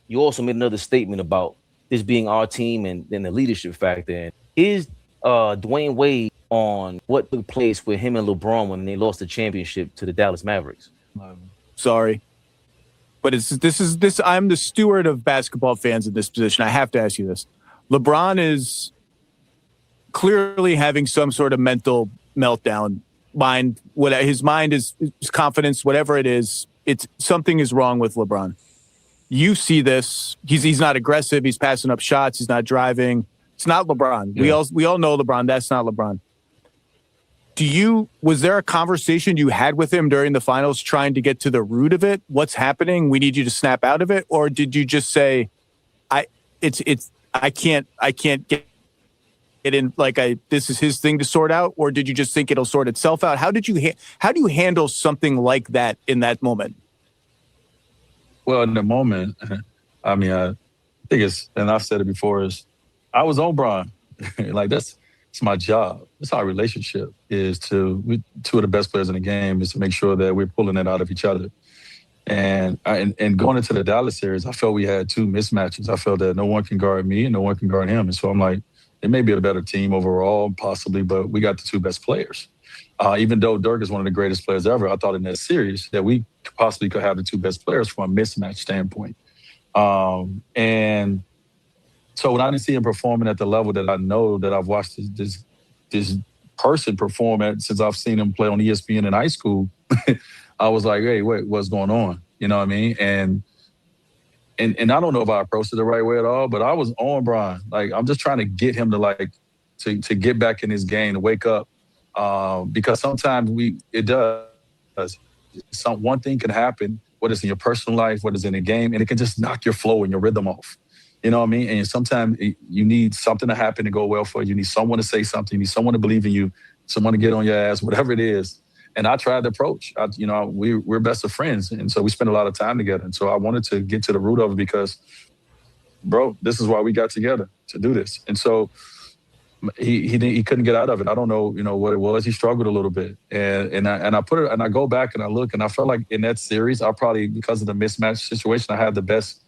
you also made another statement about this being our team and then the leadership factor. And is Dwayne Wade on what took place with him and LeBron when they lost the championship to the Dallas Mavericks? Sorry. But this. I'm the steward of basketball fans in this position. I have to ask you this. LeBron is clearly having some sort of mental meltdown. His mind is his confidence, whatever it is. It's something is wrong with LeBron. You see this. He's not aggressive. He's passing up shots. He's not driving. It's not LeBron. Yeah. We all know LeBron. That's not LeBron. Was there a conversation you had with him during the finals trying to get to the root of it? What's happening? We need you to snap out of it? Or did you just say, I can't get in, this is his thing to sort out? Or did you just think it'll sort itself out? How do you handle something like that in that moment? Well, in the moment, I mean, I think and I've said it before, I was on Bron. It's my job. It's our relationship two of the best players in the game is to make sure that we're pulling it out of each other. And going into the Dallas series, I felt we had two mismatches. I felt that no one can guard me and no one can guard him. And so I'm like, it may be a better team overall, possibly, but we got the two best players. Even though Dirk is one of the greatest players ever, I thought in that series that we possibly could have the two best players from a mismatch standpoint. And so when I didn't see him performing at the level that I know that I've watched this person perform at since I've seen him play on ESPN in high school, I was like, hey, wait, what's going on? You know what I mean? And I don't know if I approached it the right way at all, but I was on Brian. I'm just trying to get him to to get back in his game, to wake up. Because sometimes it does. One thing can happen, whether it's in your personal life, whether it's in a game, and it can just knock your flow and your rhythm off. You know what I mean? And sometimes you need something to happen to go well for you. You need someone to say something. You need someone to believe in you, someone to get on your ass, whatever it is. And I tried the approach. We're best of friends. And so we spend a lot of time together. And so I wanted to get to the root of it because, bro, this is why we got together, to do this. And so he couldn't get out of it. I don't know, what it was. He struggled a little bit. And I go back and I look, and I felt like in that series, I probably, because of the mismatch situation, I had the best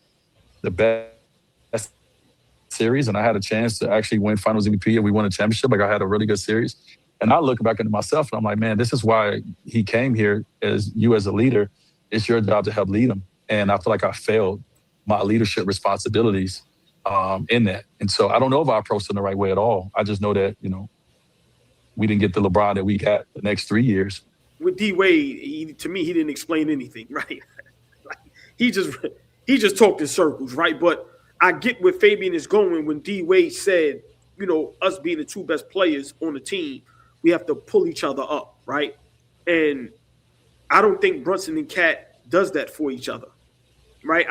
series, and I had a chance to actually win Finals MVP, and we won a championship. I had a really good series. And I look back into myself, and I'm like, man, this is why he came here as a leader. It's your job to help lead him. And I feel like I failed my leadership responsibilities in that. And so I don't know if I approached it in the right way at all. I just know that, we didn't get the LeBron that we got the next 3 years. With D Wade, to me, he didn't explain anything, right? He just talked in circles, right? But I get where Fabian is going when D Wade said, us being the two best players on the team, we have to pull each other up, right? And I don't think Brunson and Cat does that for each other, right?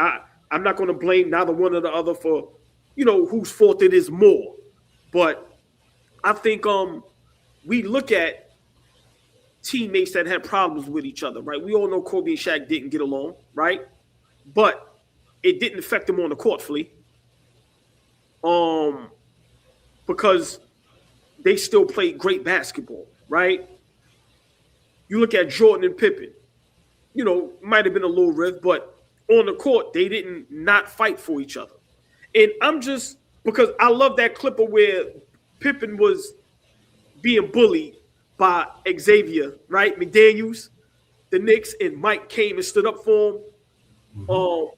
I'm not going to blame neither one or the other for, whose fault it is more. But I think we look at teammates that had problems with each other, right? We all know Kobe and Shaq didn't get along, right? But it didn't affect them on the court, Flea. Because they still played great basketball, right? You look at Jordan and Pippen, might have been a little rift, but on the court, they didn't not fight for each other. And because I love that clip of where Pippen was being bullied by Xavier, right? McDaniels, the Knicks, and Mike came and stood up for him. Mm-hmm.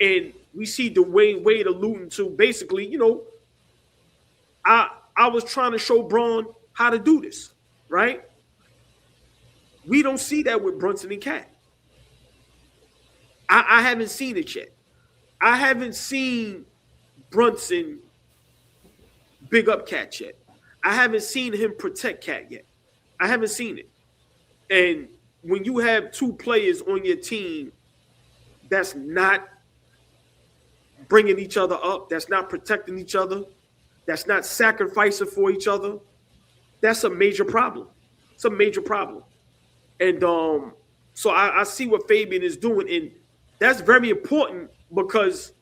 And we see Dwayne Wade alluding to basically, I was trying to show Braun how to do this, right? We don't see that with Brunson and Cat. I haven't seen it yet. I haven't seen Brunson big up Cat yet. I haven't seen him protect Cat yet. I haven't seen it. And when you have two players on your team that's not bringing each other up, that's not protecting each other, that's not sacrificing for each other, that's a major problem. It's a major problem. And so I see what Fabian is doing, and that's very important because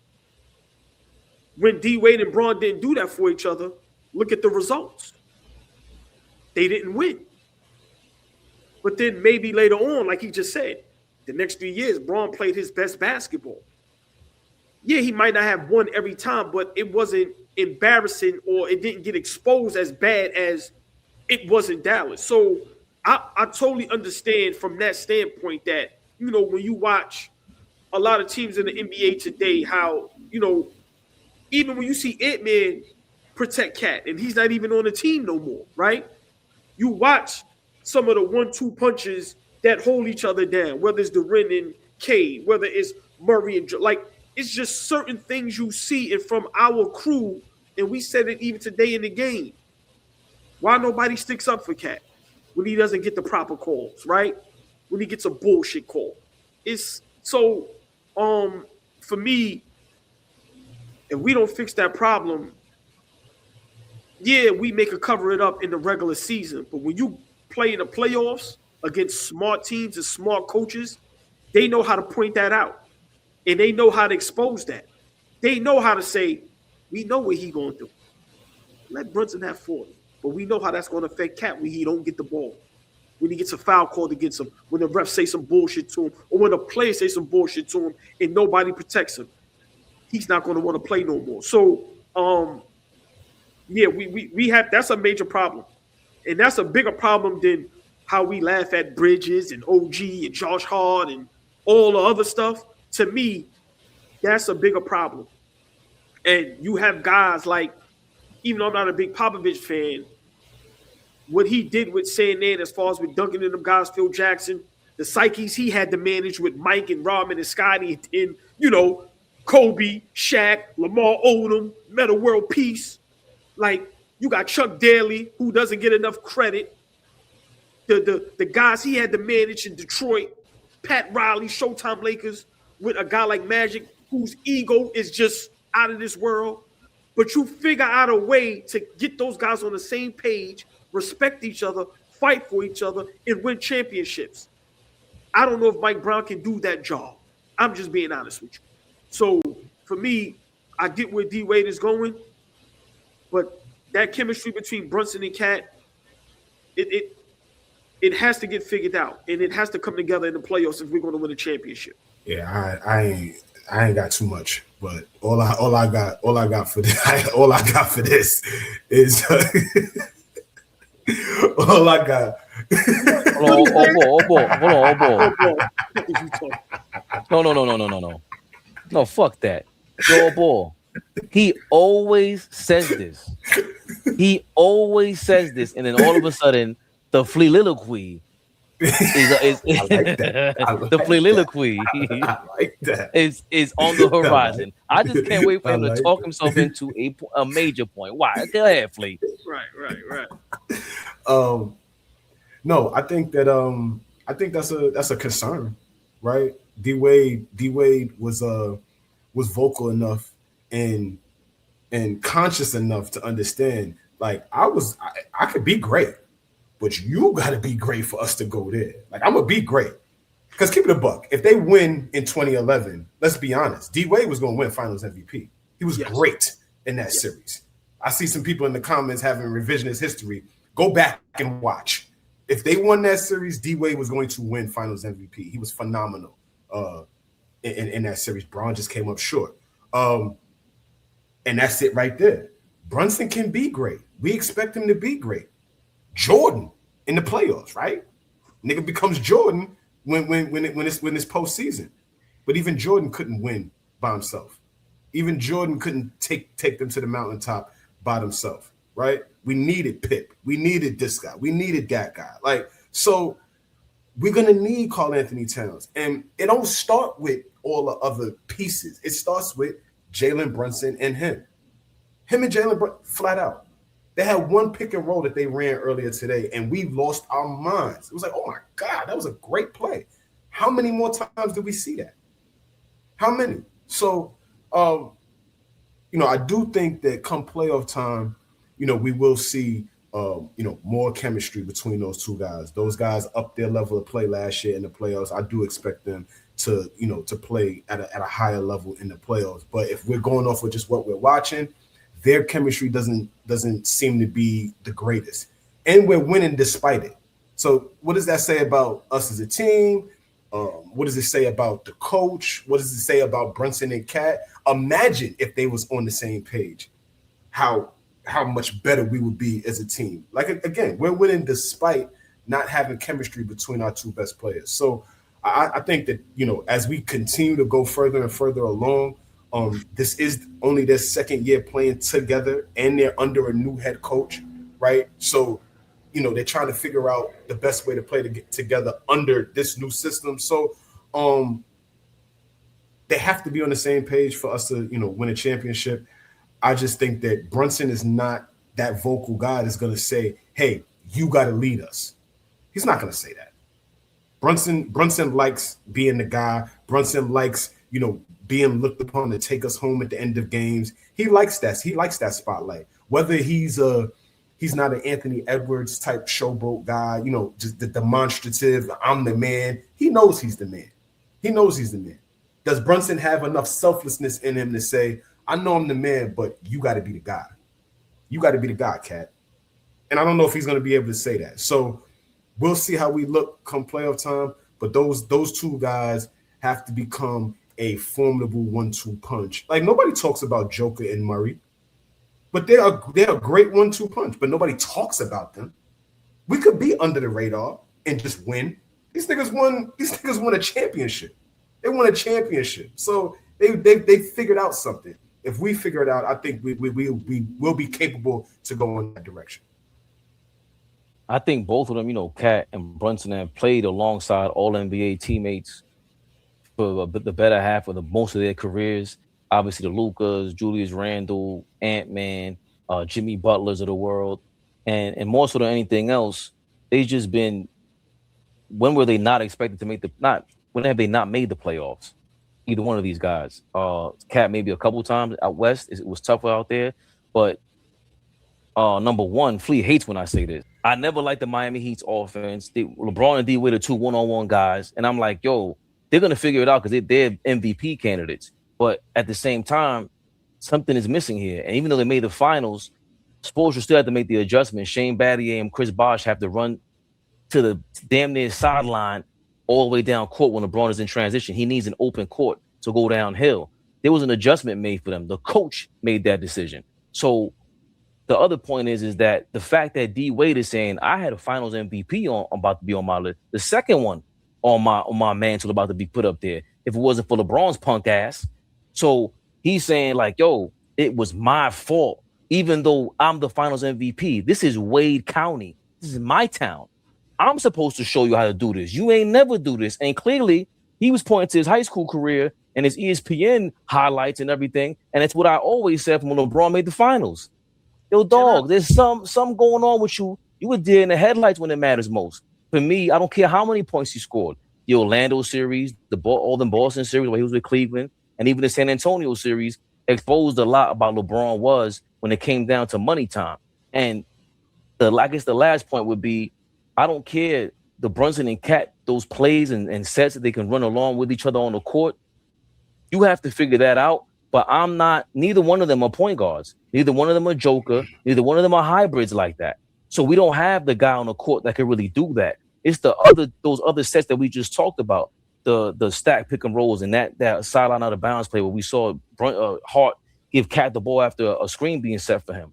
when D Wade and Braun didn't do that for each other, look at the results. They didn't win. But then maybe later on, like he just said, the next 3 years, Braun played his best basketball. yeah, he might not have won every time, but it wasn't embarrassing or it didn't get exposed as bad as it was in Dallas. So I totally understand from that standpoint that, you know, when you watch a lot of teams in the NBA today, how, you know, even when you see Ant-Man protect Cat and he's not even on the team no more, right? You watch some of the 1-2 punches that hold each other down, whether it's Duren and Cade, whether it's Murray and like, it's just certain things you see and from our crew, and we said it even today in the game. Why nobody sticks up for Cat when he doesn't get the proper calls, right? When he gets a bullshit call. It's so for me, if we don't fix that problem, yeah, we make a cover it up in the regular season. But when you play in the playoffs against smart teams and smart coaches, they know how to point that out. And they know how to expose that. They know how to say, we know what he going to do. Let Brunson have 40. But we know how that's going to affect Cat when he don't get the ball. When he gets a foul called against him. When the refs say some bullshit to him. Or when the players say some bullshit to him and nobody protects him. He's not going to want to play no more. So, yeah, we have – that's a major problem. And that's a bigger problem than how we laugh at Bridges and OG and Josh Hart and all the other stuff. To me, that's a bigger problem. And you have guys like, even though I'm not a big Popovich fan, what he did with San Nan as far as with Duncan and them guys, Phil Jackson, the psyches he had to manage with Mike and Rodman and Scotty and, you know, Kobe, Shaq, Lamar Odom, Metta World Peace. Like, you got Chuck Daly, who doesn't get enough credit. The guys he had to manage in Detroit, Pat Riley, Showtime Lakers, with a guy like Magic, whose ego is just out of this world. But you figure out a way to get those guys on the same page, respect each other, fight for each other, and win championships. I don't know if Mike Brown can do that job. I'm just being honest with you. So, for me, I get where D-Wade is going, but that chemistry between Brunson and Cat, it has to get figured out, and it has to come together in the playoffs if we're going to win a championship. Yeah, I ain't got too much, but all I got for this is all I got. Hold on. No, fuck that. Joe Ball. He always says this. And then all of a sudden, the soliloquy is the soliloquy is on the horizon. I just can't wait for him to talk himself into a major point. Why? Go ahead, Flea. Right. No, I think that's a concern, right? D-Wade was vocal enough and conscious enough to understand, like, I could be great, but you got to be great for us to go there. Like, I'm gonna be great, because keep it a buck. If they win in 2011, let's be honest, D-Wade was gonna win Finals MVP. He was great in that series. I see some people in the comments having revisionist history. Go back and watch. If they won that series, D-Wade was going to win Finals MVP. He was phenomenal in that series. Braun just came up short. And that's it right there. Brunson can be great. We expect him to be great. Jordan in the playoffs, right? Nigga becomes Jordan when it's postseason. But even Jordan couldn't win by himself. Even Jordan couldn't take them to the mountaintop by himself, right? We needed Pip. We needed this guy. We needed that guy. Like, so we're going to need Karl Anthony Towns. And it don't start with all the other pieces. It starts with Jalen Brunson and him. Him and Jalen Brunson, flat out. They had one pick and roll that they ran earlier today, and we lost our minds. It was like, oh, my God, that was a great play. How many more times do we see that? How many? So, I do think that come playoff time, we will see, more chemistry between those two guys. Those guys up their level of play last year in the playoffs. I do expect them to play at a higher level in the playoffs. But if we're going off with just what we're watching, their chemistry doesn't seem to be the greatest. And we're winning despite it. So what does that say about us as a team? What does it say about the coach? What does it say about Brunson and Cat? Imagine if they was on the same page, how much better we would be as a team. Like, again, we're winning despite not having chemistry between our two best players. So I think that, as we continue to go further and further along, this is only their second year playing together, and they're under a new head coach, right? So, they're trying to figure out the best way to play together under this new system. So they have to be on the same page for us to, win a championship. I just think that Brunson is not that vocal guy that's going to say, hey, you got to lead us. He's not going to say that. Brunson likes being the guy. Brunson likes, being looked upon to take us home at the end of games. He likes that. He likes that spotlight. Whether he's not an Anthony Edwards type showboat guy, just the demonstrative, I'm the man. He knows he's the man. He knows he's the man. Does Brunson have enough selflessness in him to say, I know I'm the man, but you got to be the guy. You got to be the guy, Cat. And I don't know if he's going to be able to say that. So we'll see how we look come playoff time. But those two guys have to become a formidable 1-2 punch. Like, nobody talks about Joker and Murray, but they're a great 1-2 punch. But nobody talks about them. We could be under the radar and just win. These niggas won a championship. They won a championship. So they figured out something. If we figure it out, I think we will be capable to go in that direction. I think both of them, Cat and Brunson, have played alongside All-NBA teammates for the better half of most of their careers. Obviously, the Lucas, Julius Randle, Ant-Man, Jimmy Butlers of the world. And more so than anything else, they've just been, when were they not expected to when have they not made the playoffs? Either one of these guys. Cat maybe a couple times out west. It was tougher out there. But number one, Flea hates when I say this. I never liked the Miami Heat's offense. LeBron and D-Wade are two one-on-one guys. And I'm like, yo, they're going to figure it out because they're MVP candidates. But at the same time, something is missing here. And even though they made the finals, Spoelstra still had to make the adjustment. Shane Battier and Chris Bosh have to run to the damn near sideline all the way down court when LeBron is in transition. He needs an open court to go downhill. There was an adjustment made for them. The coach made that decision. So the other point is that the fact that D-Wade is saying, I had a finals MVP about to be on my list. The second one on my mantle about to be put up there if it wasn't for LeBron's punk ass. So he's saying like, yo, it was my fault. Even though I'm the finals MVP, this is Wade County. This is my town. I'm supposed to show you how to do this. You ain't never do this. And clearly he was pointing to his high school career and his ESPN highlights and everything. And it's what I always said from when LeBron made the finals. Yo, dog, there's some going on with you. You were there in the headlights when it matters most. For me, I don't care how many points he scored. The Orlando series, all the Boston series where he was with Cleveland, and even the San Antonio series exposed a lot about LeBron was when it came down to money time. And I guess the last point would be, I don't care the Brunson and Cat, those plays and sets that they can run along with each other on the court. You have to figure that out. But neither one of them are point guards. Neither one of them are Joker. Neither one of them are hybrids like that. So we don't have the guy on the court that can really do that. It's those other sets that we just talked about, the stack pick and rolls and that sideline out of bounds play where we saw Hart give Cat the ball after a screen being set for him.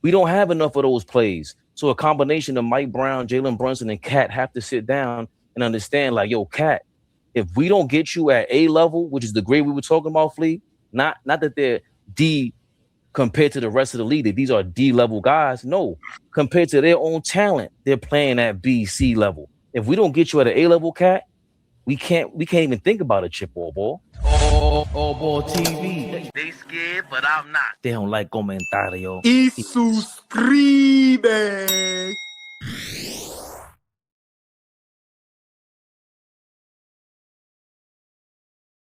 We don't have enough of those plays. So a combination of Mike Brown, Jalen Brunson, and Cat have to sit down and understand, like, yo, Cat, if we don't get you at A level, which is the grade we were talking about, Flea, not that they're D compared to the rest of the league, that these are D level guys. No, compared to their own talent, they're playing at B, C level. If we don't get you at an A level, Cat, we can't even think about a chip or ball. AllBall TV. They scared, but I'm not. They don't like comentario. Y suscribe.